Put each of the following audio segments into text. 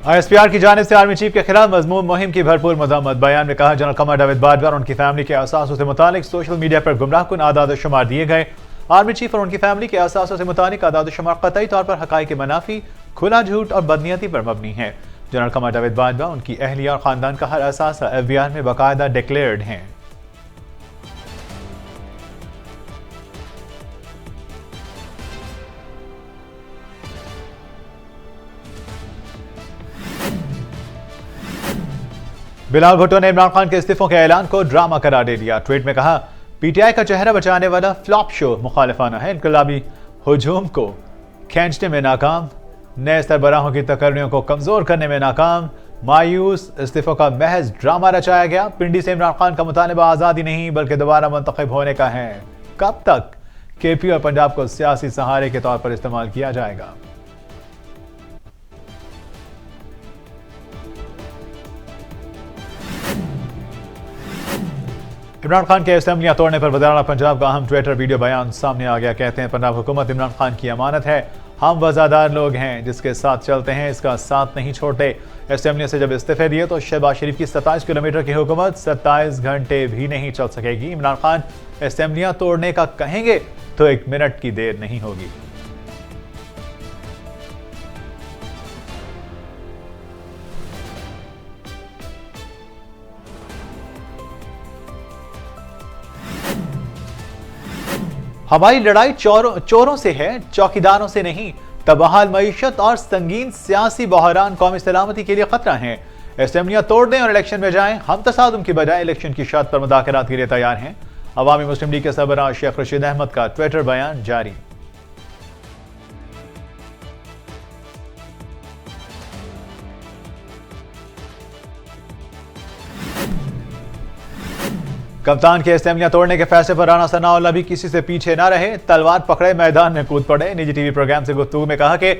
ISPR की जानिब से आर्मी चीफ के खिलाफ मजमून मुहिम की भरपूर मज़म्मत। बयान में कहा, जनरल कमर जावेद बाजवा और उनकी फैमिली के असासों से मुतालिक सोशल मीडिया पर गुमराहकुन आदाद शुमार दिए गए। आर्मी चीफ और उनकी फैमिली के असासों से मुतालिक आदाद शुमार कतई तौर पर हकाइक मनाफी, खुला झूठ और बदनीयती पर मबनी है। जनरल कमर जावेद बाजवा, उनकी अहलिया और खानदान का हर असासा FBR में बाकायदा डिक्लेयर्ड हैं। बिलावल भुट्टो ने इमरान खान के इस्तीफों के ऐलान को ड्रामा करार दे दिया। ट्वीट में कहा, PTI का चेहरा बचाने वाला फ्लॉप शो मुखालिफाना है, इनकलाबी हुजूम को खींचने में नाकाम, नए सरबराहों की तकर्रियों को कमजोर करने में नाकाम, मायूस इस्तीफों का महज ड्रामा रचाया गया। पिंडी से इमरान खान का मुतालबा आज़ादी नहीं बल्कि दोबारा मुंतखब होने का है। कब तक KP और पंजाब को सियासी सहारे के तौर पर इस्तेमाल किया जाएगा? इमरान खान के असेंबलियां तोड़ने पर वज़ीर-ए-आला पंजाब का अहम ट्विटर वीडियो बयान सामने आ गया। कहते हैं, पंजाब हुकूमत इमरान खान की अमानत है, हम वफादार लोग हैं, जिसके साथ चलते हैं इसका साथ नहीं छोड़ते। असेंबलियों से जब इस्तीफे दिए तो शहबाज शरीफ की 27 किलोमीटर की हुकूमत 27 घंटे भी नहीं चल सकेगी। इमरान खान असेंबलियां तोड़ने का कहेंगे तो 1 मिनट की देर नहीं होगी। हमारी लड़ाई चोरों से है, चौकीदारों से नहीं। तबाहल मईशत और संगीन सियासी बहरान कौमी सलामती के लिए खतरा है। असेंबलियां तोड़ दें और इलेक्शन में जाएं, हम तसादुम की बजाय इलेक्शन की शर्त पर मुज़ाकरात के लिए तैयार हैं। अवामी मुस्लिम लीग के सरबराह शेख रशीद अहमद का ट्विटर बयान जारी। कप्तान के असेंबलियां तोड़ने के फैसले पर राना सनाउल्लाह भी किसी से पीछे न रहे, तलवार पकड़े मैदान में कूद पड़े। निजी टीवी प्रोग्राम से गुफ्तगू में कहा कि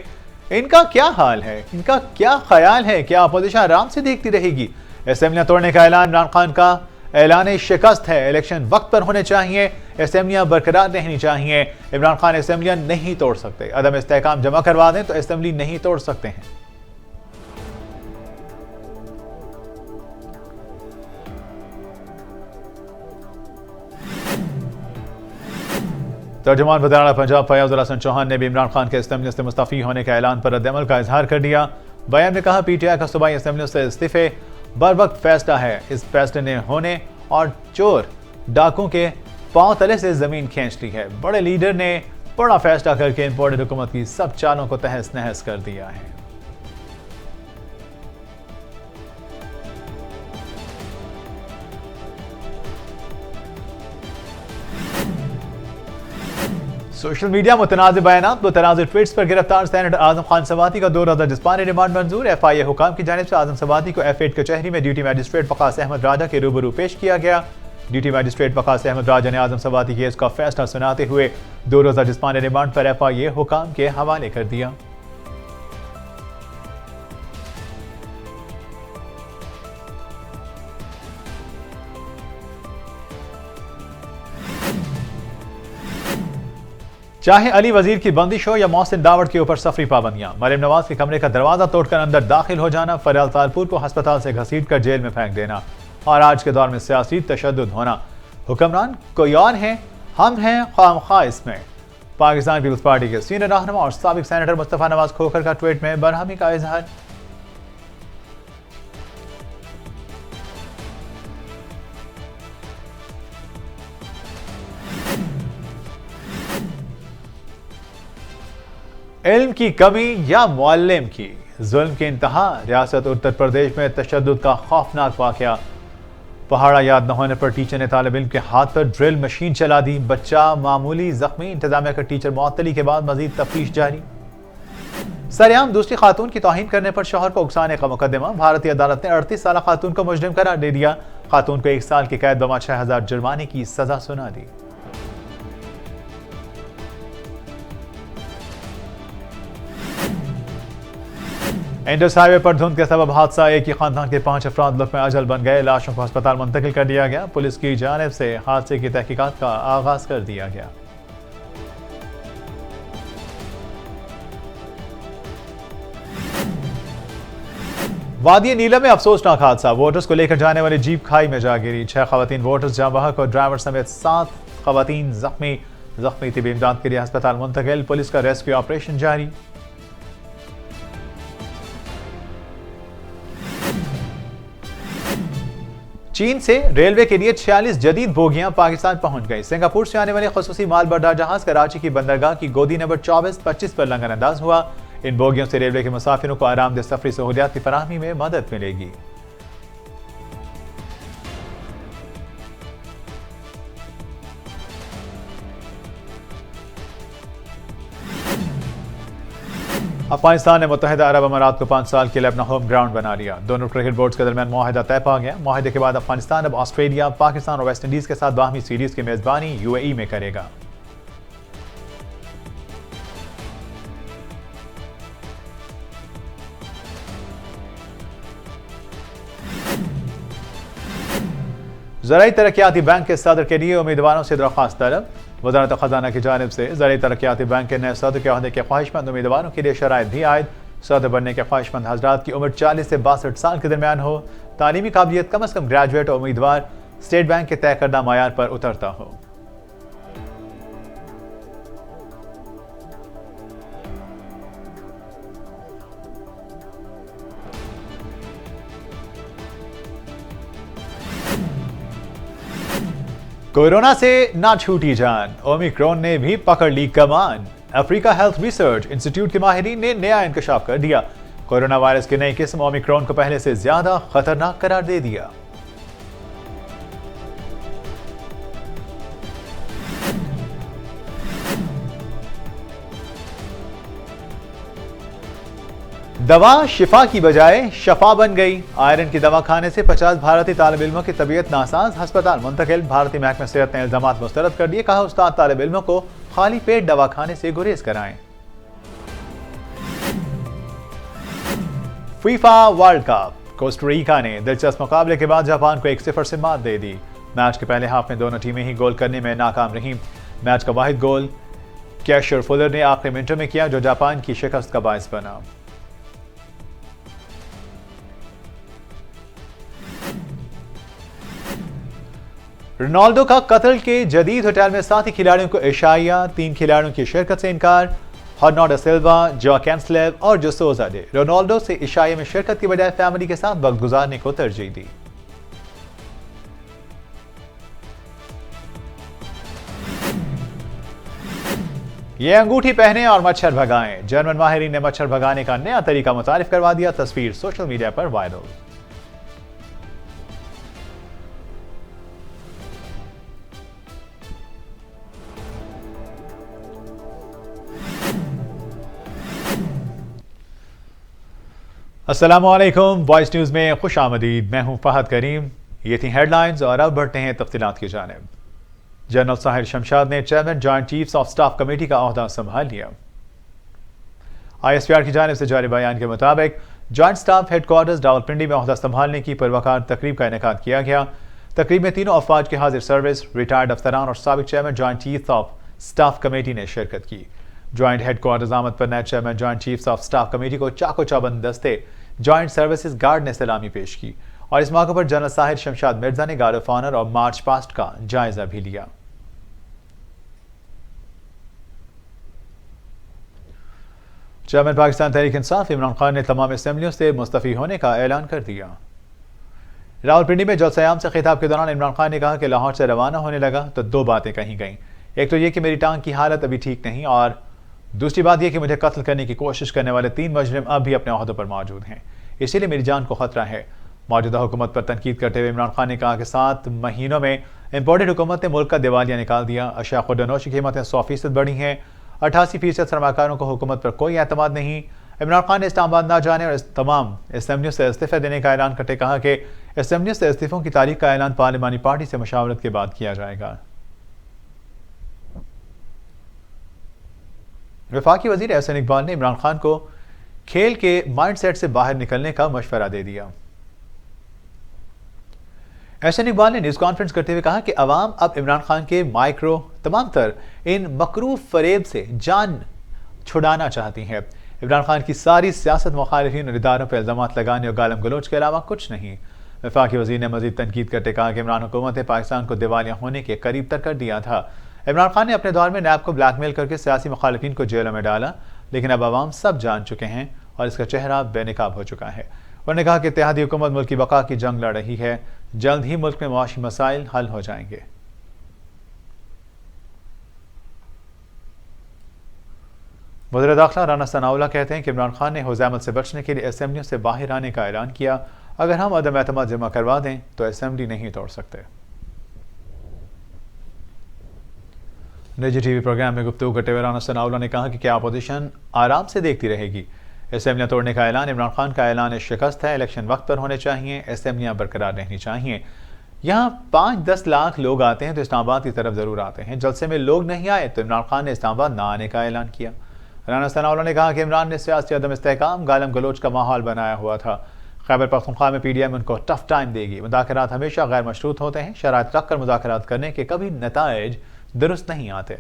इनका क्या हाल है, इनका क्या ख्याल है, क्या अपोजिशन आराम से देखती रहेगी? असेंबलियां तोड़ने का ऐलान इमरान खान का ऐलान शिकस्त है। इलेक्शन वक्त पर होने चाहिए, असेंबलियां बरकरार रहनी चाहिए। इमरान खान असेंबलियां नहीं तोड़ सकते, अदम इस्तेहकाम जमा करवा दें तो असेंबली नहीं तोड़ सकते हैं। तर्जुमान वज़ीर-ए-आला पंजाब फयाज़ुल हसन चौहान ने भी इमरान खान के असेंबलियों से मुस्तफ़ी होने के ऐलान पर रद्द-ए-अमल का इजहार कर दिया। बयान में कहा, PTI का सूबाई असेंबलियों से इस्तीफे बर वक्त फैसला है। इस फैसले ने होने और चोर डाकुओं के पांव तले से जमीन खींच ली है। बड़े लीडर ने बड़ा फैसला करके इंपोर्टेड हुकूमत की सब चालों को तहस नहस कर दिया है। सोशल मीडिया मुतनाज़िर बयानात, मुतनाज़िर ट्वीट्स पर गिरफ्तार सेनेटर आजम खान सवाती का 2 रोज़ा जिस्मानी रिमांड मंजूर। FIA हुकाम की जानिब से आजम सवाती को F8 कचहरी में ड्यूटी मजिस्ट्रेट वकास अहमद राजा के रूबरू पेश किया गया। ड्यूटी मजिस्ट्रेट वकास अहमद राजा ने आजम सवाती केस का फैसला सुनाते हुए 2 रोज़ा जिस्मानी रिमांड पर FIA हुकाम के हवाले कर दिया। चाहे अली वजीर की बंदिश हो या मोहसिन दावड़ के ऊपर सफरी पाबंदियां, मरियम नवाज के कमरे का दरवाजा तोड़कर अंदर दाखिल हो जाना, फरियाल तालपुर को अस्पताल से घसीटकर जेल में फेंक देना और आज के दौर में सियासी तशद्दुद होना। हुक्मरान कोई और हैं, हम हैं खामखा इसमें। पाकिस्तान पीपल्स पार्टी के सीनियर रहनुमा और साबिक सेनेटर मुस्तफा नवाज खोखर का ट्वीट में बरहमी का इजहार। इल्म की कमी या मुअल्लिम की, जुल्म की इंतहा। रियासत उत्तर प्रदेश में तशद्दुद का खौफनाक वाकया। पहाड़ा याद न होने पर टीचर ने तालिब इल्म के हाथ पर ड्रिल मशीन चला दी, बच्चा मामूली जख्मी। इंतजामिया का टीचर मुअत्तली के बाद मजीद तफ्तीश जारी। सरेआम दूसरी खातून की तौहीन करने पर शौहर को उकसाने का मुकदमा। भारतीय अदालत ने 38 साल खातून को मुजरिम करार दे दिया। खातून को 1 साल की कैद व 6000 जुर्माने की सजा सुना दी। इंडस हाईवे पर धुंध के सबब हादसा। एक ही खानदान के 5 अफराद लुत्फ़ अजल बन गए। लाशों को अस्पताल मुंतकिल कर दिया गया। पुलिस की जानिब से हादसे की तहकीकात का आगाज कर दिया गया। वादी नीलम में अफसोसनाक हादसा, वोटर्स को लेकर जाने वाली जीप खाई में जा गिरी। 6 खवातीन वोटर्स जहां बहक और ड्राइवर समेत 7 खवातीन जख्मी तिबी इमदाद के लिए अस्पताल मुंतकिल। पुलिस का रेस्क्यू ऑपरेशन जारी। चीन से रेलवे के लिए 46 जदीद बोगियां पाकिस्तान पहुंच गई। सिंगापुर से आने वाले खसूसी माल बरदार जहाज कराची की बंदरगाह की गोदी नंबर 24-25 पर लंगर अंदाज हुआ। इन बोगियों से रेलवे के मुसाफिरों को आरामदेह सफरी सहूलियात की फराहमी में मदद मिलेगी। अफगानिस्तान ने मुत्तहिदा अरब अमारात को 5 साल के लिए अपना होम ग्राउंड बना लिया। दोनों क्रिकेट बोर्ड्स के दरमियान मुआहिदा तय पा गया। मुआहिदे के बाद अफगानिस्तान अब ऑस्ट्रेलिया, पाकिस्तान और वेस्ट इंडीज के साथ बाहमी सीरीज की मेजबानी यूएई में करेगा। ज़राई तरक्याती बैंक के सदर के लिए उम्मीदवारों से दरख्वास्त तलब। वज़ारत खजाना की जानिब से ज़राई तरक्याती बैंक के नए सदर के अहदे के ख्वाहिशमंद उम्मीदवारों के लिए शराइत भी आयद। सदर बनने के ख्वाहिशमंद हजरात की उम्र 40 से 62 साल के दरमियान हो, तालीमी काबिलियत कम अज़ कम ग्रेजुएट और उम्मीदवार स्टेट बैंक के तय करदा मायार पर उतरता हो। कोरोना से ना छूटी जान, ओमिक्रॉन ने भी पकड़ ली कमान। अफ्रीका हेल्थ रिसर्च इंस्टीट्यूट के माहिरीन ने नया इंकशाफ कर दिया। कोरोना वायरस की नई किस्म ओमिक्रॉन को पहले से ज्यादा खतरनाक करार दे दिया। दवा शिफा की बजाय शफा बन गई। आयरन की दवा खाने से 50 भारतीय तालिब इल्मों की तबीयत नासाज, अस्पताल मुंतकिल। भारतीय महकमा सेहत ने इल्जामात मुस्तरद कर दिए। कहा, उस्ताद तालिब इल्मों को खाली पेट दवा खाने से गुरेज कराएं। फीफा वर्ल्ड कप, कोस्टारिका ने दिलचस्प मुकाबले के बाद जापान को 1-0 से मात दे दी। मैच के पहले हाफ में दोनों टीमें ही गोल करने में नाकाम रहीं। मैच का वाहिद गोल कैशियर फुलर ने आखिरी मिनटों में किया, जो जापान की शिकस्त का बायस बना। रोनाल्डो का कत्ल के जदीद होटल में 7 खिलाड़ियों को इशाया, 3 खिलाड़ियों की शिरकत से इनकार। हर्नांडो सिल्वा, जो कैंसलेव और जो सोजा ने रोनाल्डो से इशाया में शिरकत की बजाय फैमिली के साथ वक्त गुजारने को तरजीह दी। ये अंगूठी पहने और मच्छर भगाएं। जर्मन माहिरीन ने मच्छर भगाने का नया तरीका मुतारिफ करवा दिया। तस्वीर सोशल मीडिया पर वायरल। अस्सलामुअलैकुम, वॉइस न्यूज़ में खुश आमदीद। मैं हूं फहद करीम। ये थी हेडलाइंस और अब बढ़ते हैं तफसीलात की जानिब। जनरल साहिर शमशाद ने chairman joint chiefs of staff committee का ओहदा संभाल लिया। ISPR की जानिब से जारी बयान के मुताबिक जॉइंट स्टाफ हेडक्वार्टर्स रावलपिंडी में ओहदा संभालने की पुरवकार तकरीब का इनेकाद किया गया। तकरीब में तीनों अफवाज के हाजिर सर्विस, रिटायर्ड अफसरान और साबिक chairman joint chiefs of staff committee ने शिरकत की। जॉइंट हेडक्वार्टर्स आमद पर नए chairman joint chiefs of staff committee को चाको चौबंद दस्ते जॉइंट सर्विसेज गार्ड ने सलामी पेश की और इस मौके पर जनरल साहिर शमशाद मिर्जा ने गार्ड ऑफ ऑनर और मार्च पास्ट का जायजा भी लिया। चेयरमैन पाकिस्तान तहरीक इंसाफ इमरान खान ने तमाम असेंबलियों से मुस्तफी होने का ऐलान कर दिया। रावलपिंडी में जलसयाम से खिताब के दौरान इमरान खान ने कहा कि लाहौर से रवाना होने लगा तो 2 बातें कही गईं। एक तो ये कि मेरी टांग की हालत अभी ठीक नहीं, और दूसरी बात यह कि मुझे कत्ल करने की कोशिश करने वाले 3 मुजरिम अब भी अपने ओहदों पर मौजूद हैं, इसीलिए मेरी जान को खतरा है। मौजूदा हुकूमत पर तनकीद करते हुए इमरान खान ने कहा कि 7 महीनों में इम्पोर्टेड हुकूमत ने मुल्क का दिवालिया निकाल दिया। अशिया खुर्दनोशी की कीमतें 100% बढ़ी हैं। 88% सरमाकारों को हुकूमत पर कोई एतमाद नहीं। इमरान खान ने इस्लामाबाद ना जाने और इस तमाम असेंबलियों से इस्तीफा देने का ऐलान करते कहा कि असेंबलियों से इस्तीफों की तारीख का ऐलान पार्लिमानी पार्टी से मशावरत के बाद किया जाएगा। वफाकी वजीर एहसन इकबाल ने इमरान खान को खेल के माइंडसेट से बाहर निकलने का मशवरा दे दिया। एहसन इकबाल ने न्यूज़ कॉन्फ्रेंस करते हुए कहा कि अवाम अब इमरान खान के माइक्रो तमाम तर इन मकरूफ फरेब से जान छुड़ाना चाहती है। इमरान खान की सारी सियासत मुखालिफिन और इदारों पर इल्ज़ाम लगाने और गालम गलोच के अलावा कुछ नहीं। वफाकी वज़ीर ने मज़ीद तनकीद करते कहा कि इमरान हुकूमत ने पाकिस्तान को दिवालिया होने के करीब तक कर दिया था। इमरान खान ने अपने दौर में नैब को ब्लैकमेल करके सियासी मुखालिफिन को जेलों में डाला, लेकिन अब आवाम सब जान चुके हैं और इसका चेहरा बेनकाब हो चुका है। उन्होंने कहा कि इत्तेहादी हुकूमत मुल्क की बका की जंग लड़ रही है, जल्द ही मुल्क में मुआशी मसाइल हल हो जाएंगे। वज़ीर दाखिला राना सनाउल्लाह कहते हैं कि इमरान खान ने हुज़ैमत से बचने के लिए असेंबलियों से बाहर आने का ऐलान किया। अगर हम अदम एतमाद जमा करवा दें तो असेंबली नहीं तोड़ सकते। निजी टीवी प्रोग्राम में गुफ्तगू करते हुए राना सनाउल्लाह ने कहा कि क्या अपोजिशन आराम से देखती रहेगी। असेंबलियां तोड़ने का ऐलान इमरान खान का ऐलान शिकस्त है। इलेक्शन वक्त पर होने चाहिए, असेंबलियां बरकरार रहनी चाहिए। यहाँ 5-10 लाख लोग आते हैं तो इस्लामाबाद की तरफ जरूर आते हैं। जलसे में लोग नहीं आए तो इमरान खान ने इस्लामाबाद ना आने का ऐलान किया। राना सनाउल्लाह ने कहा कि इमरान ने सियासी अदम इस्तेहकाम, गालम गलोच का माहौल बनाया हुआ था। खैबर पख्तूनख्वा में PDM उनको टफ टाइम देगी। मुज़ाकरात हमेशा गैर मशरूत होते हैं। शराइत रख कर मुज़ाकरात करने के कभी नताइज दुरुस्त नहीं आते।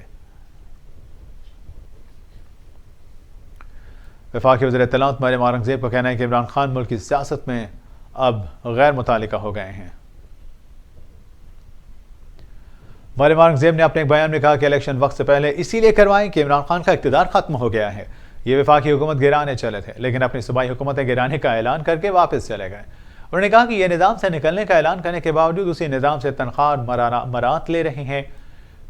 वफाकी वज़ीर इत्तलात मरियम औरंगज़ेब का कहना है कि इमरान खान मुल्क की सियासत में अब गैर मुतालिका हो गए हैं। मरियम औरंगज़ेब ने अपने एक बयान में कहा कि इलेक्शन वक्त से पहले इसीलिए करवाएं कि इमरान खान का इक़्तिदार खत्म हो गया है। ये वफाकी हुकूमत गिराने चले थे, लेकिन अपनी सूबाई हुकूमतें गिराने का ऐलान करके वापस चले गए। उन्होंने कहा कि यह निज़ाम से निकलने का ऐलान करने के बावजूद उसी निज़ाम से तनख्वाह और मरात ले रहे हैं।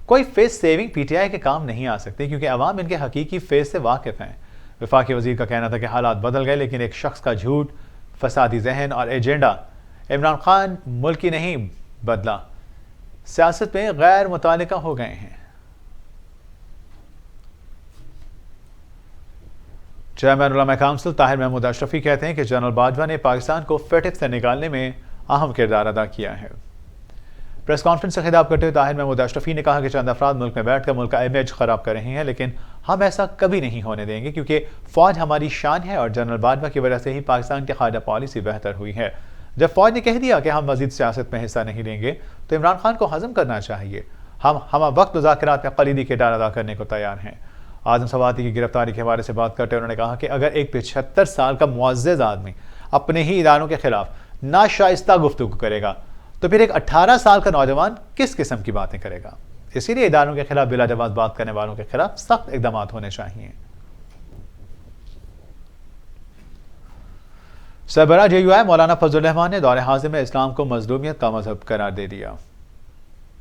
कोई फेस सेविंग PTI के काम नहीं आ सकती, क्योंकि अवाम इनके हकीकी फेस से वाकिफ़ हैं। वफाकी वज़ीर का कहना था कि हालात बदल गए, लेकिन एक शख्स का झूठ, फसादी जहन और एजेंडा इमरान खान मुल्क की नहीं बदला, सियासत में गैर मुतालिका हो गए हैं। चेयरमैन उलमा काउंसिल ताहिर महमूद अशरफी कहते हैं कि जनरल बाजवा ने पाकिस्तान को फिटिक से निकालने में अहम किरदार अदा किया है। प्रेस कॉन्फ्रेंस से खिताब करते हुए ताहिर महमूद अशरफी ने कहा कि चंद अफराद मुल्क में बैठकर मुल्क का इमेज खराब कर रहे हैं, लेकिन हम ऐसा कभी नहीं होने देंगे, क्योंकि फौज हमारी शान है और जनरल बाजवा की वजह से ही पाकिस्तान की खारजा पॉलिसी बेहतर हुई है। जब फौज ने कह दिया कि हम मजीद सियासत में हिस्सा नहीं लेंगे तो इमरान खान को हजम करना चाहिए। हम वक्त मुज़ाकरात में कलीदी किरदार अदा करने को तैयार हैं। आजम सवाती की गिरफ्तारी के हवाले से बात करते हुए उन्होंने कहा कि अगर एक 75 साल का मुअज़्ज़ज़ आदमी अपने ही इदारों के खिलाफ नाशाइस्ता गुफ्तगू करेगा तो फिर एक 18 साल का नौजवान किस किस्म की बातें करेगा। इसीलिए इदारों के खिलाफ बिला जवाब बात करने वालों के खिलाफ सख्त इक़दाम होने चाहिए। सरबराह JUI मौलाना फजलुर रहमान ने दौरे हाज़िर में इस्लाम को मज़लूमियत का मजहब करार दे दिया।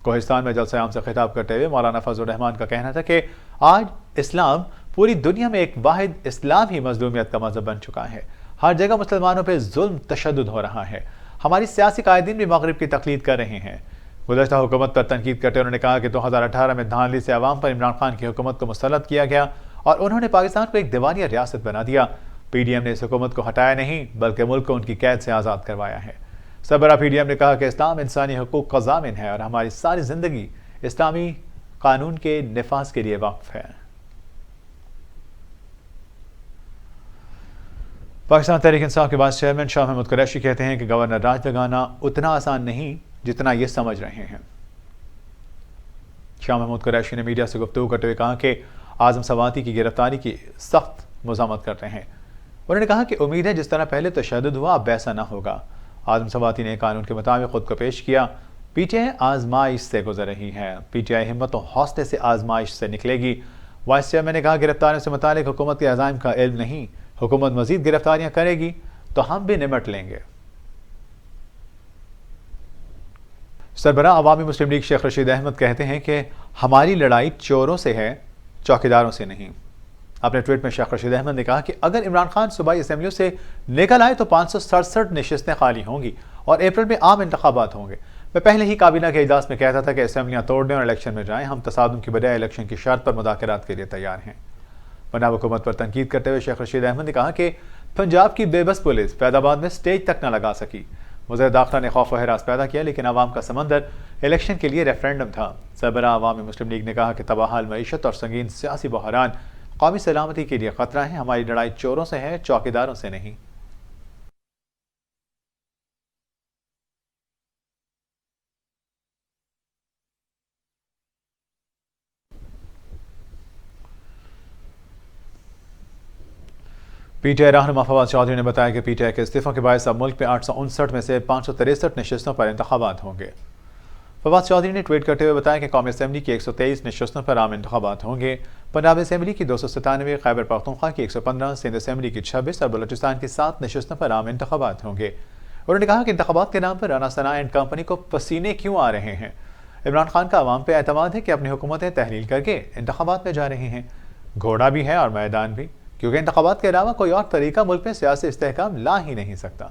कोहिस्तान में जलसा आम से खिताब करते हुए मौलाना फजलुर रहमान का कहना था कि आज इस्लाम पूरी दुनिया में एक वाहिद इस्लाम ही मज़लूमियत का मजहब बन चुका है। हर जगह मुसलमानों पर जुल्म तशद्दुद हो रहा है। हमारी सियासी कायदीन भी मगरिब की तकलीद कर रहे हैं। गुज़श्ता हुकूमत पर तनकीद करते उन्होंने कहा कि 2018 में धांधली से अवाम पर इमरान खान की हुकूमत को मुसल्लत किया गया और उन्होंने पाकिस्तान को एक दिवालिया रियासत बना दिया। PDM ने इस हुकूमत को हटाया नहीं, बल्कि मुल्क को उनकी कैद से आज़ाद करवाया है। सरबराह PDM ने कहा कि इस्लाम इंसानी हकूक़ का ज़ामिन है और हमारी सारी ज़िंदगी इस्लामी कानून के निफाज के लिए वक्फ है। पाकिस्तान तहरीक इंसाफ के वाइस चेयरमैन शाह महमूद कुरैशी कहते हैं कि गवर्नर राज लगाना उतना आसान नहीं जितना ये समझ रहे हैं। शाह महमूद कुरैशी ने मीडिया से गुफ्तगू करते हुए कहा कि आजम सवाती की गिरफ्तारी की सख्त मुज़ामत करते हैं। उन्होंने कहा कि उम्मीद है जिस तरह पहले तशद्दुद हुआ अब वैसा ना होगा। आजम सवाती ने कानून के मुताबिक खुद को पेश किया। PTI आजमाइश से गुजर रही है। PTI हिम्मत और हौसले से आजमाइश से निकलेगी। वाइस चेयरमैन ने कहा गिरफ्तारियों से मुतालिक हुकूमत के अज़ाइम का इल्म नहीं, हुकूमत मजीद गिरफ्तारियां करेगी तो हम भी निमट लेंगे। सरबराह अवामी मुस्लिम लीग शेख रशीद अहमद कहते हैं कि हमारी लड़ाई चोरों से है, चौकीदारों से नहीं। अपने ट्वीट में शेख रशीद अहमद ने कहा कि अगर इमरान खान सूबाई असेंबलियों से निकल आए तो 567 नशिस्तें खाली होंगी और अप्रैल में आम इंतखाबात होंगे। मैं पहले ही काबीना के इजलास में कहता था कि असेंबलियां तोड़ने और इलेक्शन में जाएं। हम तसादुम की बजाय इलेक्शन की शर्त पर मुज़ाकरात के लिए तैयार हैं। पंजाब हुकूमत पर तनकीद करते हुए शेख रशीद अहमद ने कहा कि पंजाब की बेबस पुलिस फैजाबाद में स्टेज तक न लगा सकी। वज़ीर दाखिला ने खौफ व हरास पैदा किया, लेकिन आवाम का समंदर इलेक्शन के लिए रेफरेंडम था। सरबराह अवामी मुस्लिम लीग ने कहा कि तबाहाल मईशत और संगीन सियासी बहरान कौमी सलामती के लिए खतरा है। हमारी लड़ाई चोरों से है, चौकीदारों से नहीं। पीटीआई रहनुमा फवाद चौधरी ने बताया कि पीटीआई के इस्तीफों के बायस अब मुल्क में 859 में से 563 नशस्तों पर इंतखाबात होंगे। फवाद चौधरी ने ट्वीट करते हुए बताया कि कौमी असम्बली की 123 नशस्तों पर आम इंतखाबात होंगे। पंजाब असम्बली की 297, खैबर पख्तूनख्वा की 115, सिंध असम्बली की 26 और बलूचिस्तान की 7 नशस्तों पर आम इंतखाबात होंगे। उन्होंने कहा कि इंतखाबात के नाम पर राना सना एंड कंपनी को पसीने क्यों आ रहे हैं। इमरान खान का अवाम पे एतमाद है कि अपनी हुकूमतें तहलील करके इंतखाबात में जा रही हैं। घोड़ा भी है और मैदान भी, क्योंकि इंतखाबात के अलावा कोई और तरीका मुल्क में सियासी इस्तेहकाम ला ही नहीं सकता।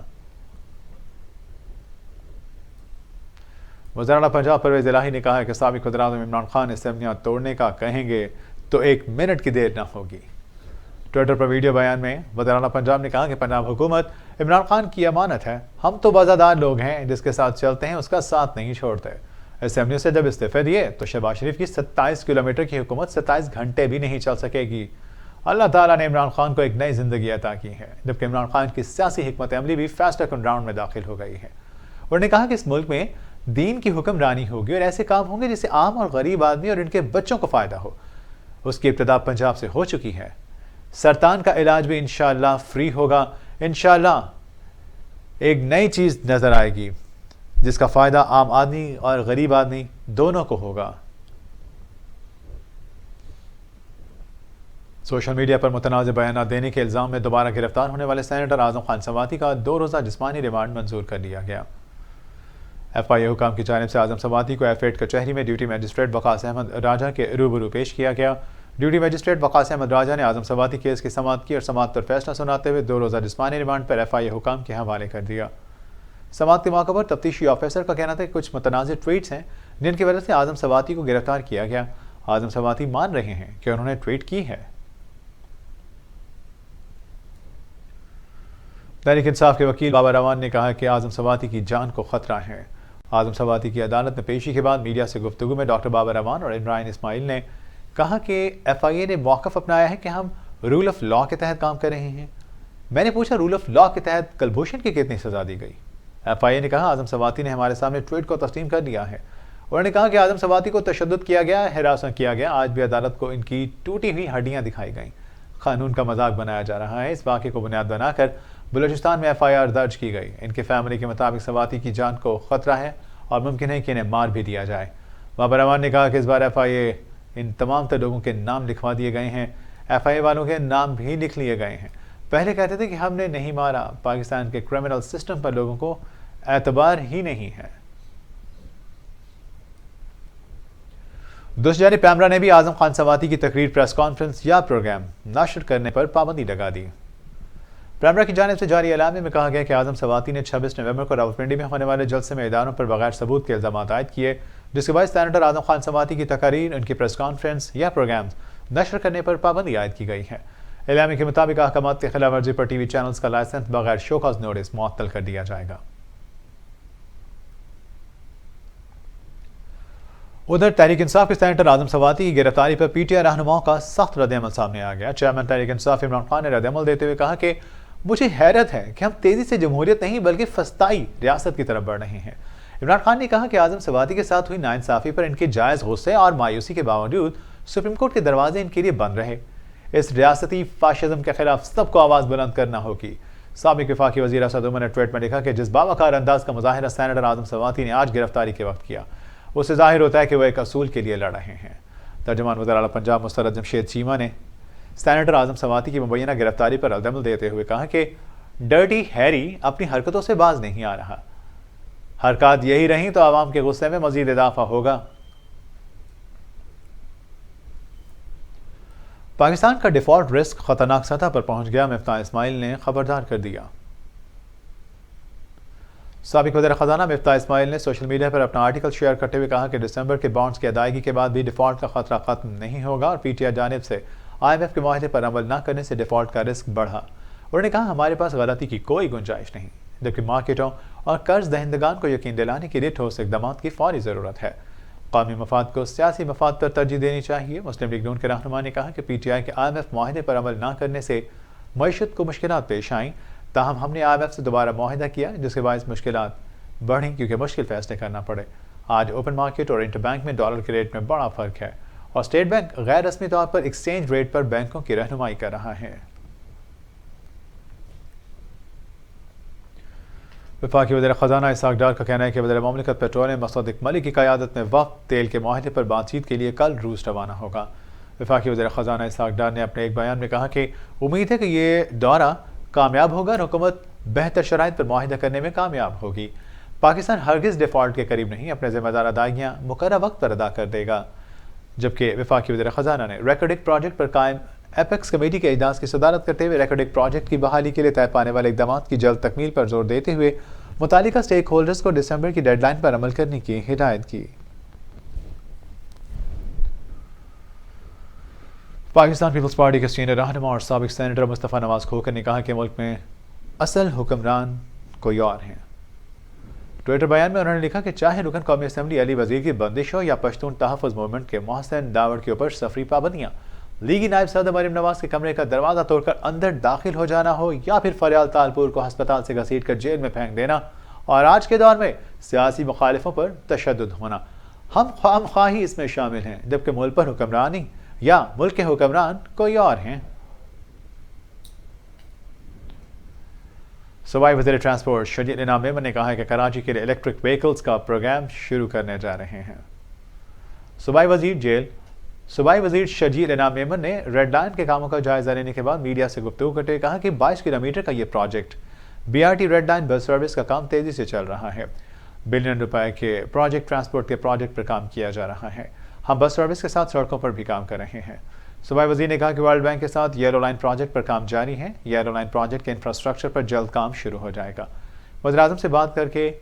वज़ीर-ए-आला पंजाब परवेज़ इलाही ने कहा है कि साबिक़ वज़ीर-ए-आज़म इमरान खान असेंबलियां तोड़ने का कहेंगे तो 1 मिनट की देर न होगी। ट्विटर पर वीडियो बयान में वज़ीर-ए-आला पंजाब ने कहा कि पंजाब हुकूमत इमरान खान की अमानत है। हम तो वज़ादार लोग हैं, जिसके साथ चलते हैं उसका साथ नहीं छोड़ते। असेंबली से जब इस्तीफे दिए तो शहबाज शरीफ की 27 किलोमीटर की हुकूमत 27 घंटे भी नहीं चल सकेगी। अल्लाह ताला ने इमरान खान को एक नई जिंदगी अता की है, जबकि इमरान खान की सियासी हिकमत अमली भी फास्ट ट्रैक राउंड में दाखिल हो गई है। उन्होंने कहा कि इस मुल्क में दीन की हुक्मरानी होगी और ऐसे काम होंगे जिससे आम और गरीब आदमी और इनके बच्चों को फायदा हो। उसकी इब्तिदा पंजाब से हो चुकी है। सरतान का इलाज भी इंशाअल्लाह फ्री होगा। इंशाअल्लाह एक नई चीज नजर आएगी जिसका फायदा आम आदमी और गरीब आदमी दोनों को होगा। सोशल मीडिया पर मुतनाज़ बयान देने के इल्ज़ाम में दोबारा गिरफ्तार होने वाले सेनेटर आज़म खान सवाती का 2 रोज़ा जिस्मानी रिमांड मंजूर कर लिया गया। FIA हुकाम की जानिब से आज़म सवाती को F8 कचहरी में ड्यूटी मजिस्ट्रेट वकास अहमद राजा के रूबरू पेश किया गया। ड्यूटी मजिस्ट्रेट वकास अहमद राजा ने आज़म सवाती केस की समाअत की और समाअत पर फैसला सुनाते हुए 2 रोज़ा जिस्मानी रिमांड पर FIA हुकाम के हवाले कर दिया। समाअत के मौके पर तफ्तीशी ऑफिसर का कहना था कि कुछ मुतनाज़िर ट्वीट्स हैं जिनकी वजह से आज़म सवाती को गिरफ्तार किया गया। आज़म सवाती मान रहे हैं कि उन्होंने ट्वीट की है। तहरीक इंसाफ के वकील बाबर अवान ने कहा कि आज़म सवाती की जान को खतरा है। आज़म सवाती की अदालत में पेशी के बाद मीडिया से गुफ्तगू में डॉक्टर बाबर अवान और इमरान इस्माइल ने कहा कि FIA ने मौक़िफ़ अपनाया है कि हम रूल ऑफ लॉ के तहत काम कर रहे हैं। मैंने पूछा रूल ऑफ लॉ के तहत कुलभूषण की कितनी सज़ा दी गई। FIA ने कहा आज़म सवाती ने हमारे सामने ट्वीट को तस्लीम कर लिया है। उन्होंने कहा कि आज़म सवाती को तशद्दुद किया गया, हिरासत किया गया। आज भी अदालत को इनकी टूटी हुई हड्डियाँ दिखाई गईं। कानून का मजाक बनाया जा रहा है। इस वाक़े को बुनियाद बनाकर बलूचिस्तान में FIR दर्ज की गई। इनके फैमिली के मुताबिक सवाती की जान को खतरा है और मुमकिन है कि इन्हें मार भी दिया जाए। बाबर अवान ने कहा कि इस बार FIA इन तमाम तर लोगों के नाम लिखवा दिए गए हैं। FIA वालों के नाम भी लिख लिए गए हैं। पहले कहते थे कि हमने नहीं मारा। पाकिस्तान के क्रिमिनल सिस्टम पर लोगों को एतबार ही नहीं है। दूसरी जानिब पैमरा ने भी आज़म खान सवाती की तकरीर, प्रेस कॉन्फ्रेंस या प्रोग्राम नशर करने पर पाबंदी लगा दी। पैमरा की जानिब से जारी एलान में कहा गया कि आज़म सवाती ने 26 नवंबर को रावलपिंडी में होने वाले जलसे में इदारों पर बगैर सबूत के इल्ज़ाम आयद किए, जिसके बाद सेनेटर आज़म खान सवाती की तकरीर, उनकी प्रेस कॉन्फ्रेंस या प्रोग्राम नशर करने पर पाबंदी आयद की गई है। एलान के मुताबिक अहकामात की खिलाफ वर्जी पर TV चैनल्स का लाइसेंस बगैर शोकॉज नोटिस मुअत्तल कर दिया जाएगा। उधर तहरीक इंसाफ के सेनेटर आज़म सवाती की गिरफ्तारी पर PTI रहनुमाओं का सख्त रद्दअमल सामने आ गया। चेयरमैन तहरीक इंसाफ इमरान खान ने रद्दअमल देते हुए कहा कि मुझे हैरत है कि हम तेजी से जमहूरियत नहीं बल्कि फस्ताई रियासत की तरफ बढ़ रहे हैं। इमरान खान ने कहा कि आज़म सवाती के साथ हुई नाइंसाफी पर इनके जायज़ गुस्से और मायूसी के बावजूद सुप्रीम कोर्ट के दरवाजे इनके लिए बंद रहे। इस रियासती फाशिज्म के खिलाफ सबको आवाज़ बुलंद करना होगी। साबिक़ वफाकी वज़ीर असद उमर ने ट्वीट में लिखा कि जिस बावकार अंदाज का मुजाहिरा सेनेटर आज़म सवाती ने आज गिरफ्तारी के वक्त किया, उससे जाहिर होता है कि वह एक असूल के लिए लड़ रहे हैं। तर्जुमान वज़ीर-ए-आला पंजाब मुस्तरद जमशेद चीमा ने सेनेटर आज़म सवाती की मुबैना गिरफ्तारी पर रद्दअमल देते हुए कहा कि डर्टी हैरी अपनी हरकतों से बाज नहीं आ रहा। हरकत यही रही तो आवाम के गुस्से में मजीद इजाफा होगा। पाकिस्तान का डिफॉल्ट रिस्क खतरनाक सतह पर पहुंच गया, मिफ्ताह इस्माइल ने खबरदार कर दिया। साबिक़ वज़ीर ख़ज़ाना मिफ्ताह इस्माइल ने सोशल मीडिया पर अपना आर्टिकल शेयर करते हुए कहा कि दिसंबर के बॉन्ड्स की अदायगी के बाद भी डिफॉल्ट का खतरा खत्म नहीं होगा और PTI जानिब से IMF के माहदे पर अमल न करने से डिफॉल्ट का रिस्क बढ़ा। उन्होंने कहा हमारे पास गलती की कोई गुंजाइश नहीं, जबकि मार्केटों और कर्ज दहिंदगान को यकीन दिलाने के लिए ठोस इक़दाम की फौरी ज़रूरत है। कौमी मफाद को सियासी मफाद पर तरजीह देनी चाहिए। मुस्लिम लीग नून के रहनुमा ने कहा कि PTI के IMF माहदे पर अमल न करने से मईशत को मुश्किलात पेश आईं, ताहम हमने IMF से दोबारा माहिदा किया जिसके बायस मुश्किलात बढ़ी क्योंकि मुश्किल फैसले करना पड़े। आज ओपन मार्केट और इंटरबैंक में डॉलर के रेट में बड़ा फ़र्क है और स्टेट बैंक गैर रस्मी तौर पर एक्सचेंज रेट पर बैंकों की रहनुमाई कर रहा है। वफाकी वज़ीर ख़जाना इसहाक़ डार का कहना है कि वज़ीर मुमलिकत पेट्रोलियम मसूद इकमली की क़यादत में वक्त तेल के माहदे पर बातचीत के लिए कल रूस रवाना होगा। वफाकी वज़ीर ख़जाना इसहाक़ डार ने अपने एक बयान में कहा कि उम्मीद है कि ये दौरा कामयाब होगा और हुकूमत बेहतर शराइत पर मुआहिदा करने में कामयाब होगी। पाकिस्तान हरगिज़ डिफ़ॉल्ट के करीब नहीं, अपने ज़िम्मेदार अदायगियाँ मुकर्रर वक्त पर अदा कर देगा। जबकि वफाकी वज़ीर ख़जाना ने रेकॉर्डिक प्रोजेक्ट पर कायम एपेक्स कमेटी के इजलास की सदारत करते हुए रेकॉर्डिक प्रोजेक्ट की बहाली के लिए तय पाने वाले इक़दाम की जल्द तकमील पर जोर देते हुए मुतालिका स्टेक होल्डर्स को दिसंबर की डेडलाइन पर अमल करने की हिदायत की। पाकिस्तान पीपल्स पार्टी के सीनियर रहनुमा और साबिक सेनेटर मुस्तफ़ा नवाज खोखर ने कहा कि मुल्क में असल हुक्मरान कोई और हैं। ट्विटर बयान में उन्होंने लिखा कि चाहे रुकन कौमी असम्बली अली वजीर की बंदिश हो या पश्तून तहफ़्फ़ुज़ मूवमेंट के मोहसिन दावड़ के ऊपर सफरी पाबंदियाँ, लीगी नायब सदर मरीम नवाज के कमरे का दरवाज़ा तोड़कर अंदर दाखिल हो जाना हो या फिर फरियाल तालपुर को अस्पताल से घसीट कर जेल में फेंक देना, और आज के दौर में सियासी मुखालिफों पर तशद्दुद होना, हम ख्वाही इसमें शामिल हैं, जबकि मुल्क पर हुक्मरानी या मुल्क के हुक्मरान कोई और हैं। सूबाई वज़ीर ट्रांसपोर्ट शजील इनाम मेमन ने कहा है कि कराची के लिए इलेक्ट्रिक व्हीकल्स का प्रोग्राम शुरू करने जा रहे हैं। सूबाई वज़ीर शजील इनाम मेमन ने रेड लाइन के कामों का जायजा लेने के बाद मीडिया से गुफ्तगू करते हुए कहा कि 22 किलोमीटर का यह project BRT red line bus service का काम तेजी से चल रहा है। बिलियन रुपए के प्रोजेक्ट ट्रांसपोर्ट के प्रोजेक्ट पर काम किया जा रहा है। हम बस सर्विस के साथ सड़कों पर भी काम कर रहे हैं। सूबाई वज़ीर ने कहा कि वर्ल्ड बैंक के साथ येलो लाइन प्रोजेक्ट पर काम जारी है। येलो लाइन प्रोजेक्ट के इंफ्रास्ट्रक्चर पर जल्द काम शुरू हो जाएगा। वज़ीर-ए-आज़म से बात करके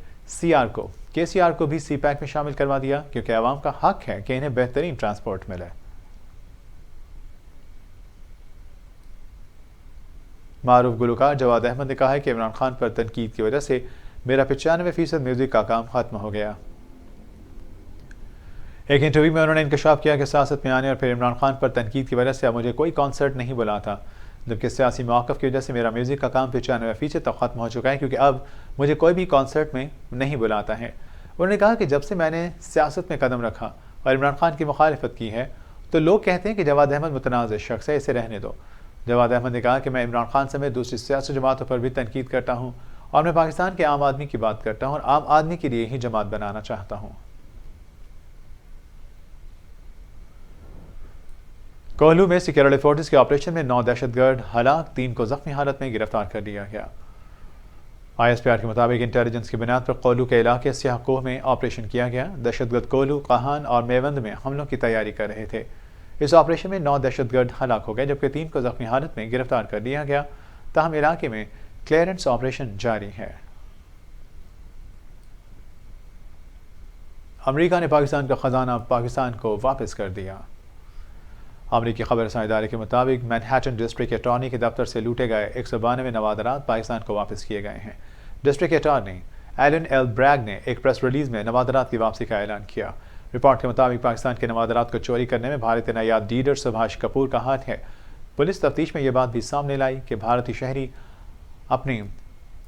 KCR को भी CPEC में शामिल करवा दिया, क्योंकि आवाम का हक है कि इन्हें बेहतरीन ट्रांसपोर्ट मिले। मारूफ गुलकार जवाद अहमद ने कहा है कि इमरान खान पर तनकीद की वजह से मेरा 95% म्यूजिक का काम खत्म हो गया। एक इंटरव्यू में उन्होंने इंकशाफ किया कि सियासत में आने और फिर इमरान खान पर तनकीद की वजह से अब मुझे कोई कॉन्सर्ट नहीं बुला था, जबकि सियासी मौक़िफ़ की वजह से मेरा म्यूज़िक का काम 95% तक ख़त्म हो चुका है, क्योंकि अब मुझे कोई भी कॉन्सर्ट में नहीं बुलाता है। उन्होंने कहा कि जब से मैंने सियासत में कदम रखा और इमरान खान की मुखालिफत की है तो लोग कहते हैं कि जवाद अहमद मुतनाज़ शख्स है, इसे रहने दो। जवाद अहमद ने कहा कि मैं इमरान खान समेत दूसरी सियासी जमातों पर भी तनकीद करता हूँ और मैं पाकिस्तान के आम आदमी की बात करता हूँ और आम आदमी के लिए ही जमात बनाना चाहता हूँ। कोहलू में सिक्योरिटी फोर्सेस के ऑपरेशन में 9 दहशतगर्द हलाक, 3 को जख्मी हालत में गिरफ्तार कर लिया गया। ISPR के मुताबिक इंटेलिजेंस की बुनियाद पर कोहलू के इलाके सियाहकोह में ऑपरेशन किया गया। दहशतगर्द कोहलू, काहान और मेवंद में हमलों की तैयारी कर रहे थे। इस ऑपरेशन में 9 दहशतगर्द हलाक हो गए, जबकि 3 को जख्मी हालत में गिरफ्तार कर लिया गया। ताहम इलाके में क्लियरेंस ऑपरेशन जारी है। अमरीका ने पाकिस्तान का खजाना पाकिस्तान को वापस कर दिया। अमरीकी खबर रसानी इदारे के मुताबिक मैनहट्टन डिस्ट्रिक्ट अटॉर्नी के दफ्तर से लूटे गए 192 नवादरात पाकिस्तान को वापस किए गए हैं। District attorney Alan L Bragg ने एक प्रेस रिलीज में नवादरात की वापसी का ऐलान किया। रिपोर्ट के मुताबिक पाकिस्तान के नवादरात को चोरी करने में भारतीय नायाब डीलर सुभाष कपूर का हाथ है। पुलिस तफ्तीश में यह बात भी सामने लाई कि भारतीय शहरी अपनी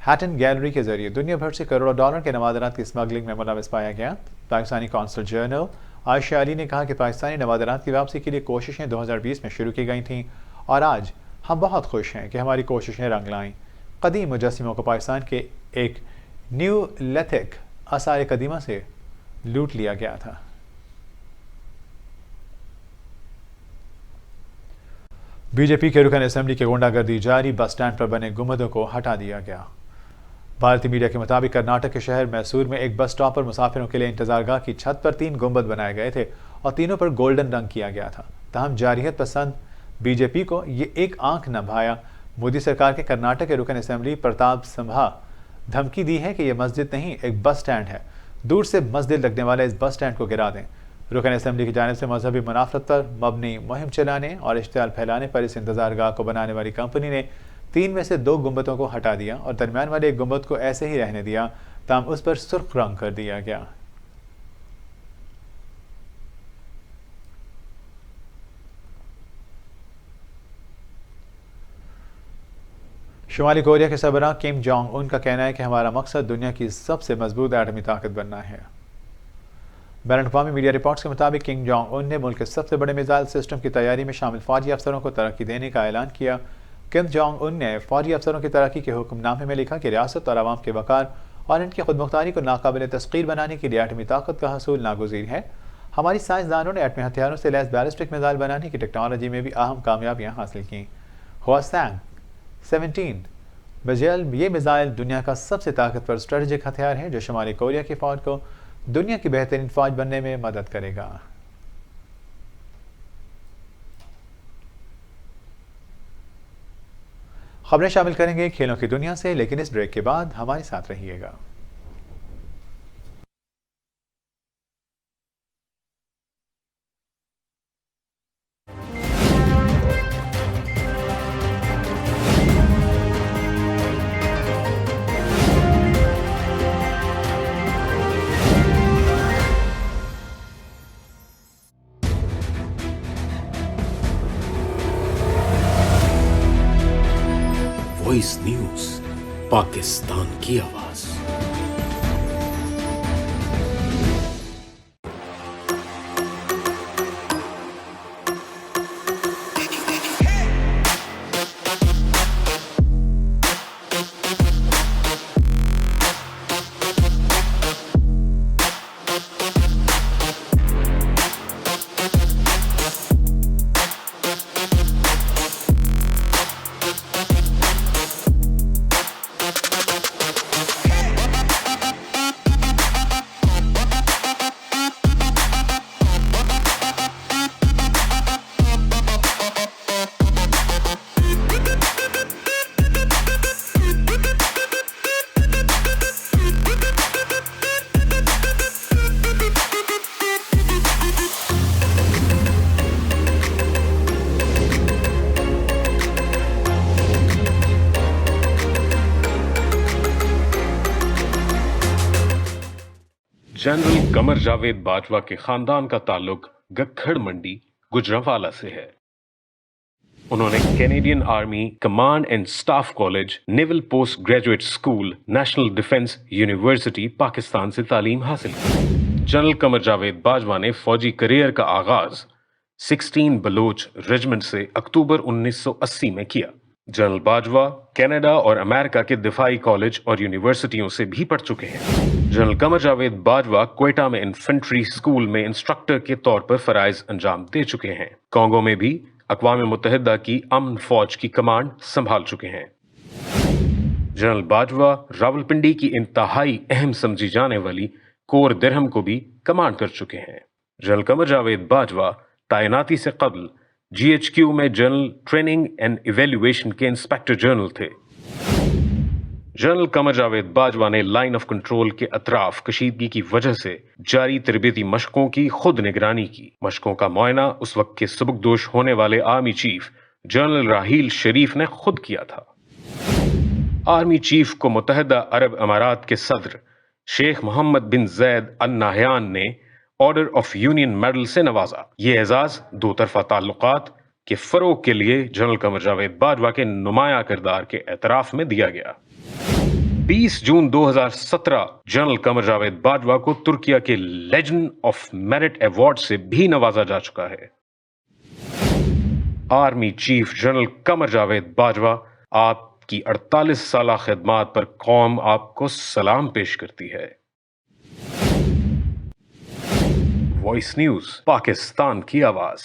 हैटन गैलरी के जरिए दुनिया भर से करोड़ों डॉलर के नवादरात की स्मगलिंग में मुलविस पाया गया। पाकिस्तानी कौंसल जनरल आयशा अली ने कहा कि पाकिस्तानी नवादरात की वापसी के लिए कोशिशें 2020 में शुरू की गई थीं और आज हम बहुत खुश हैं कि हमारी कोशिशें रंग लाईं। कदीम मुजस्सिमों को पाकिस्तान के एक न्यूलिथिक आसार कदीमा से लूट लिया गया था। बीजेपी के रुकन असेंबली की गुंडागर्दी जारी, बस स्टैंड पर बने गुंबदों को हटा दिया गया। भारतीय मीडिया के मुताबिक कर्नाटक के शहर मैसूर में एक बस स्टॉप पर मुसाफिरों के लिए इंतजारगाह की छत पर 3 गुंबद बनाए गए थे और तीनों पर गोल्डन रंग किया गया था। ताहम जारियत पसंद बीजेपी को ये एक आंख न भाया। मोदी सरकार के कर्नाटक के रुकन असेंबली प्रताप सिम्हा धमकी दी है कि यह मस्जिद नहीं, एक बस स्टैंड है। दूर से मस्जिद लगने वाले इस बस स्टैंड को गिरा दें। रुकन असेंबली की जानिब से मजहबी मुनाफरत पर मबनी मुहिम चलाने और इश्तियाल फैलाने पर इस इंतजारगाह को बनाने वाली कंपनी ने 3 में से 2 गुंबदों को हटा दिया और दरमियान वाले एक गुंबद को ऐसे ही रहने दिया, ताम उस पर सुर्ख रंग कर दिया गया। शुमाली कोरिया के सरबराह किम जोंग उन का कहना है कि हमारा मकसद दुनिया की सबसे मजबूत एटमी ताकत बनना है। बैन-अवी मीडिया रिपोर्ट्स के मुताबिक किम जोंग उन ने मुल्क के सबसे बड़े मिसाइल सिस्टम की तैयारी में शामिल फौजी अफसरों को तरक्की देने का ऐलान किया। किम जोंग उन ने फौजी अफसरों की तरक्की के हुक्मनामे में लिखा कि रियासत और आवाम के वकार और इनकी खुदमुख्तारी को नाकाबिल तस्कीर बनाने के लिए एटमी ताकत का हसूल नागुज़ीर है। हमारी साइंसदानों ने एटमी हथियारों से लैस बैलिस्टिक मिसाइल बनाने की टेक्नोलॉजी में भी अहम कामयाबियाँ हासिल की। हवासैंग 17 बजेल ये मिसाइल दुनिया का सबसे ताकतवर स्ट्रेटेजिक हथियार है जो शुमाली कोरिया की फ़ौज को दुनिया की बेहतरीन फ़ौज बनने में मदद करेगा। खबरें शामिल करेंगे खेलों की दुनिया से, लेकिन इस ब्रेक के बाद हमारे साथ रहिएगा। वॉइस न्यूज, पाकिस्तान की आवाज। जनरल कमर जावेद बाजवा के खानदान का ताल्लुक गखड़ मंडी गुजरांवाला से है। उन्होंने Canadian army command and staff college, naval post graduate school, national defence university Pakistan से तालीम हासिल की। जनरल कमर जावेद बाजवा ने फौजी करियर का आगाज 16 बलोच रेजिमेंट से अक्टूबर 1980 में किया। जनरल बाजवा कनाडा और अमेरिका के दिफाई कॉलेज और यूनिवर्सिटियों से भी पढ़ चुके हैं। जनरल कमर जावेद बाजवा क्वेटा में इन्फेंट्री स्कूल में इंस्ट्रक्टर के तौर पर फराइज अंजाम दे चुके हैं। कांगो में भी अक़वाम मुत्तहिदा की अमन फौज की कमांड संभाल चुके हैं। जनरल बाजवा रावलपिंडी की इंतहाई अहम समझी जाने वाली कोर दिरहम को भी कमांड कर चुके हैं। जनरल कमर जावेद बाजवा तैनाती से कबल GHQ में जनरल ट्रेनिंग एंड इवेल्युएशन के इंस्पेक्टर जनरल थे। जनरल कमर जावेद बाजवा ने लाइन ऑफ कंट्रोल के अतराफ कशीदगी की वजह से जारी तरबीती मशकों की खुद निगरानी की। मशकों का मुआयना उस वक्त के सबकदोश होने वाले आर्मी चीफ जनरल राहील शरीफ ने खुद किया था। आर्मी चीफ को मुत्तहिदा अरब अमारात के सदर शेख मोहम्मद बिन जैद अल नाहयान ने ऑर्डर ऑफ यूनियन मेडल से नवाजा। ये एजाज दो तरफा ताल्लुकात के फरोग के लिए जनरल कमर जावेद बाजवा के नुमाया किरदार के एतराफ में दिया गया। 20 जून 2017 जनरल कमर जावेद बाजवा को तुर्किया के लेजेंड ऑफ मेरिट अवार्ड से भी नवाजा जा चुका है। Army chief general Qamar Javed Bajwa, आपकी 48 साला खिदमात पर कौम आपको सलाम पेश करती है। वॉइस न्यूज, पाकिस्तान की आवाज।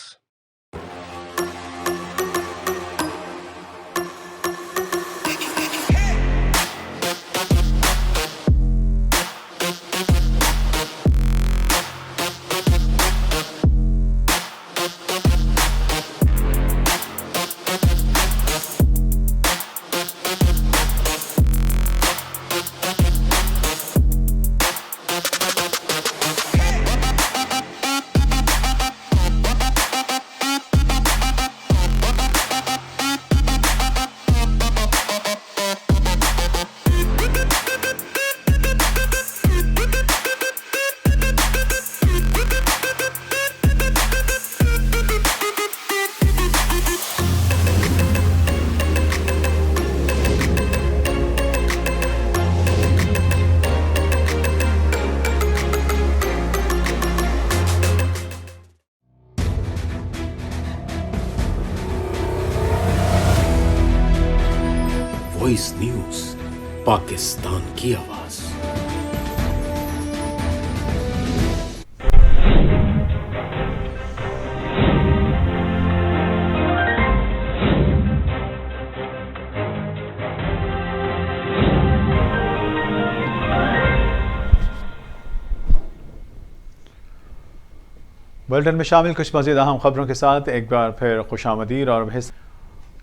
वॉइस न्यूज, पाकिस्तान की आवाज। बुलेटिन में शामिल कुछ मज़ीद अहम खबरों के साथ एक बार फिर खुशामदीद और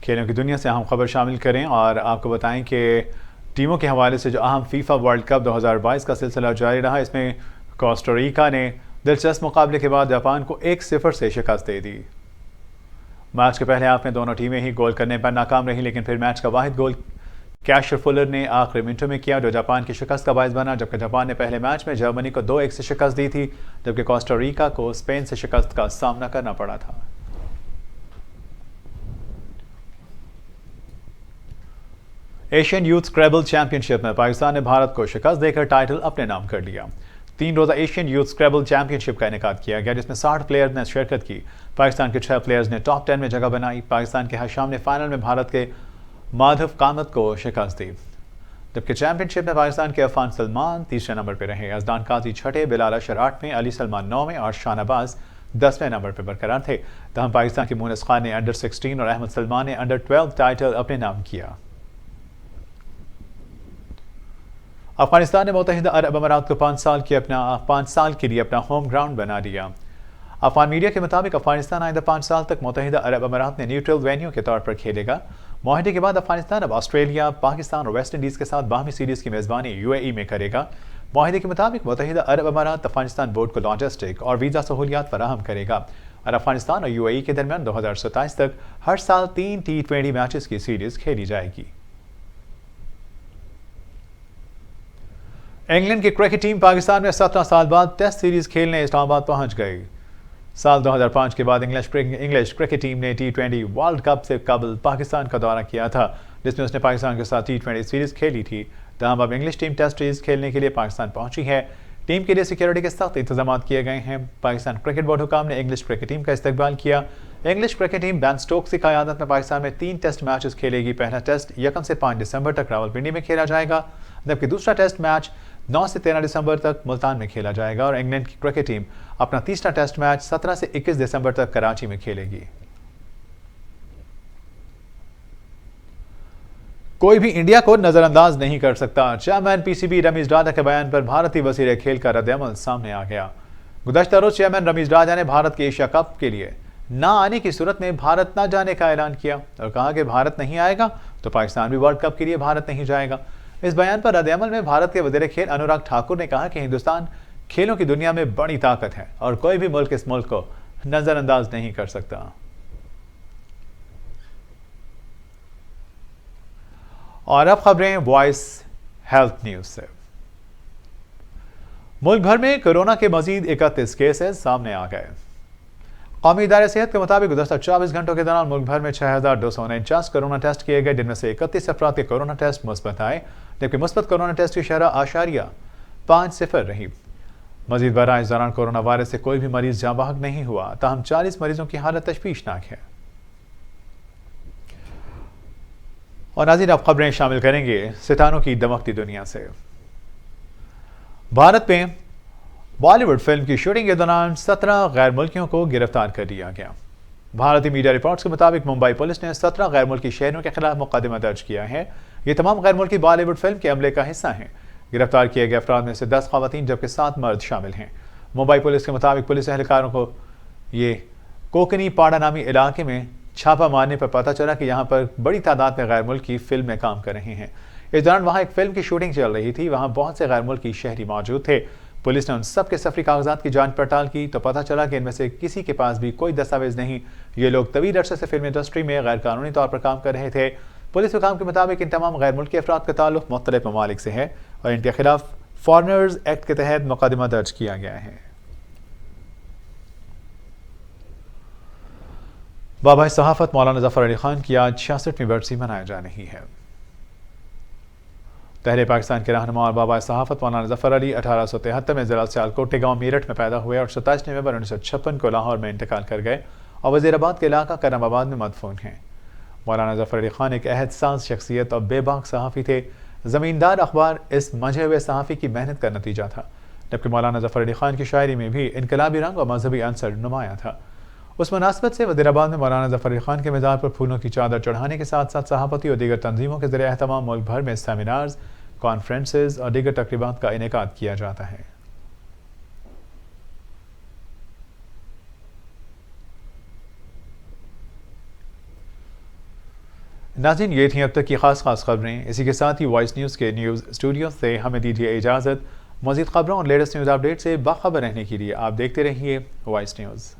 खेलों की दुनिया से अहम खबर शामिल करें और आपको बताएं कि टीमों के हवाले से जो अहम फीफा वर्ल्ड कप 2022 का सिलसिला जारी रहा, इसमें कोस्टारिका ने दिलचस्प मुकाबले के बाद जापान को 1-0 से शिकस्त दे दी। मैच के पहले हाफ में दोनों टीमें ही गोल करने पर नाकाम रही, लेकिन फिर मैच का वाहिद गोल कैशियर फुलर ने आखिरी मिनटों में किया, जो जापान की शिकस्त का बायस बना। जबकि जापान ने पहले मैच में जर्मनी को 2-1 से शिकस्त दी थी, जबकि कोस्टारिका को स्पेन से शिकस्त का सामना करना पड़ा था। एशियन यूथ स्क्रैबल चैंपियनशिप में पाकिस्तान ने भारत को शिकस्त देकर टाइटल अपने नाम कर लिया। 3 रोजा एशियन यूथ स्क्रैबल चैंपियनशिप का इनेकाद किया गया, जिसमें 60 प्लेयर्स ने शिरकत की। पाकिस्तान के 6 प्लेयर्स ने टॉप 10 में जगह बनाई। पाकिस्तान के हशाम ने फाइनल में भारत के माधव कामत को शिकस्त दी, जबकि चैंपियनशिप में पाकिस्तान के अफान सलमान तीसरे नंबर पर रहे। अजदान काजी छठे, बिलाल अशर 8वें, अली सलमान 9वें और शाहनवाज 10वें नंबर पर बरकरार थे। तहम पाकिस्तान के मुनस खान ने अंडर 16 और अहमद सलमान ने अंडर 12 टाइटल अपने नाम किया। अफगानिस्तान ने मुत्तहिदा अरब अमारात को 5 साल के लिए अपना होम ग्राउंड बना दिया। अफगान मीडिया के मुताबिक अफगानिस्तान आइंदा 5 साल तक मुत्तहिदा अरब अमारात में न्यूट्रल वेन्यू के तौर पर खेलेगा। मुआहदे के बाद अफगानिस्तान अब ऑस्ट्रेलिया, पाकिस्तान और वेस्ट इंडीज के साथ बाहमी सीरीज की मेजबानी यूएई में करेगा। मुआहदे के मुताबिक मुत्तहिदा अरब अमारात अफगानिस्तान बोर्ड को लॉजिस्टिक और वीजा सहूलियात फराहम करेगा और अफगानिस्तान और यूएई के दरमियान 2027 तक हर साल 3 T20 मैचेस की सीरीज खेली जाएगी। इंग्लैंड की क्रिकेट टीम पाकिस्तान में 17 साल बाद टेस्ट सीरीज खेलने इस्लामाबाद पहुंच गई। साल 2005 के बाद इंग्लिश क्रिकेट टीम ने T20 वर्ल्ड कप से कबल पाकिस्तान का दौरा किया था, जिसमें उसने पाकिस्तान के साथ T20 सीरीज खेली थी। तमाम अब इंग्लिश टीम टेस्ट सीरीज खेलने के लिए पाकिस्तान पहुंची है। टीम के लिए सिक्योरिटी के सख्त इंतजाम किए गए हैं। पाकिस्तान क्रिकेट बोर्ड हुकाम ने इंग्लिश क्रिकेट टीम का इस्तकबाल किया। English cricket team Ben Stokes की क़यादत में पाकिस्तान में 3 टेस्ट मैचेस खेलेगी। पहला टेस्ट 1 से 5 दिसंबर तक रावलपिंडी में खेला जाएगा, जबकि दूसरा टेस्ट मैच 9 से 13 दिसंबर तक मुल्तान में खेला जाएगा और इंग्लैंड की क्रिकेट टीम अपना तीसरा टेस्ट मैच 17 से 21 दिसंबर तक कराची में खेलेगी। कोई भी इंडिया को नजरअंदाज नहीं कर सकता। चेयरमैन पीसीबी रमीज राजा के बयान पर भारतीय वज़ीर खेल का रद्द-ए-अमल सामने आ गया। गुज़श्ता रोज चेयरमैन रमीज राजा ने भारत के एशिया कप के लिए ना आने की सूरत में भारत ना जाने का ऐलान किया और कहा कि भारत नहीं आएगा तो पाकिस्तान भी वर्ल्ड कप के लिए भारत नहीं जाएगा। इस बयान पर रद्द-ए-अमल में भारत के वज़ीर खेल अनुराग ठाकुर ने कहा कि हिंदुस्तान खेलों की दुनिया में बड़ी ताकत है और कोई भी मुल्क इस मुल्क को नजरअंदाज नहीं कर सकता। और अब खबरें वॉइस हेल्थ न्यूज से। मुल्क भर में कोरोना के मजीद 31 केसेस सामने आ गए। कौमी इदारे सेहत के मुताबिक गुज़श्ता 24 घंटों के दौरान मुल्क भर में 6249 कोरोना टेस्ट किए गए, जिनमें से 31 अफराद के कोरोना टेस्ट मुस्बत आए, जबकि मुस्बत कोरोना टेस्ट की शरह 8.50 रही। मजीद बरआं इस दौरान कोरोना वायरस से कोई भी मरीज जाँ बहक नहीं हुआ, ताहम 40 मरीजों की हालत तशवीशनाक है। और नाज़रीन, अब खबरें शामिल करेंगे सितारों की दमकती दुनिया से। भारत में बॉलीवुड फिल्म की शूटिंग के दौरान 17 गैर मुल्कियों को गिरफ्तार कर लिया गया। भारतीय मीडिया रिपोर्ट्स के मुताबिक मुंबई पुलिस ने 17 गैर मुल्की शहरों के खिलाफ मुकदमा दर्ज किया है। ये तमाम गैर मुल्की बॉलीवुड फिल्म के अमले का हिस्सा हैं। गिरफ्तार किए गए अफराद में से 10 खवातीन जबकि 7 मर्द शामिल हैं। मुंबई पुलिस के मुताबिक पुलिस एहलकारों को ये कोकनी पाड़ा नामी इलाके में छापा मारने पर पता चला कि यहाँ पर बड़ी तादाद में गैर मुल्की फिल्म में काम कर रहे हैं। इस दौरान वहाँ एक फिल्म की शूटिंग चल रही थी, वहाँ बहुत से गैर मुल्की शहरी मौजूद थे। पुलिस ने उन सबके सफरी कागजात की जांच पड़ताल की तो पता चला कि इनमें से किसी के पास भी कोई दस्तावेज नहीं। ये लोग तवील अरसे से फिल्म इंडस्ट्री में गैर कानूनी तौर पर काम कर रहे थे। पुलिस हुकाम के मुताबिक इन तमाम गैर मुल्की अफराद का ताल्लुक मुख्तलिफ ममालिक से है और इनके खिलाफ फॉरेनर्स एक्ट के तहत मुकदमा दर्ज किया गया है। बाबा सहाफत मौलाना जफर अली खान की आज 66वीं बरसी मनाई जा रही है। तहरीर पाकिस्तान के रहनुमा और बाबा सहाफत मौलाना जफर अली 1873 में जिला सियालकोट के गांव मेरठ में पैदा हुए और 27 नवंबर 1956 को लाहौर में इंतकाल कर गए और वजीराबाद के इलाका करमाबाद में मदफून हैं। मौलाना जफर अली खान एक अहद साज शख्सियत और बेबाक सहाफ़ी थे। ज़मींदार अखबार इस मंझे हुए सहाफ़ी की मेहनत का नतीजा था, जबकि मौलाना जफर अली खान की शायरी में भी इनकलाबी रंग और मजहबी अंसर नुमाया था। उस मुनासबत से वज़ीराबाद में मौलाना जफर अली खान के मज़ार पर फूलों की चादर चढ़ाने के साथ साथ सहाफ़ती और दीगर तंजीमों के ज़रिए एहतमाम मुल्क भर में सेमिनार्स, कॉन्फ्रेंसेस और दीगर तकरीबात का इनेकाद किया जाता है। नाज़रीन, ये थी अब तक की खास खबरें। इसी के साथ ही वॉइस न्यूज़ के न्यूज़ स्टूडियो से हमें दीजिए इजाज़त। मज़ीद खबरों और लेटेस्ट न्यूज़ अपडेट से बाखबर रहने के लिए आप देखते रहिए वॉइस न्यूज़।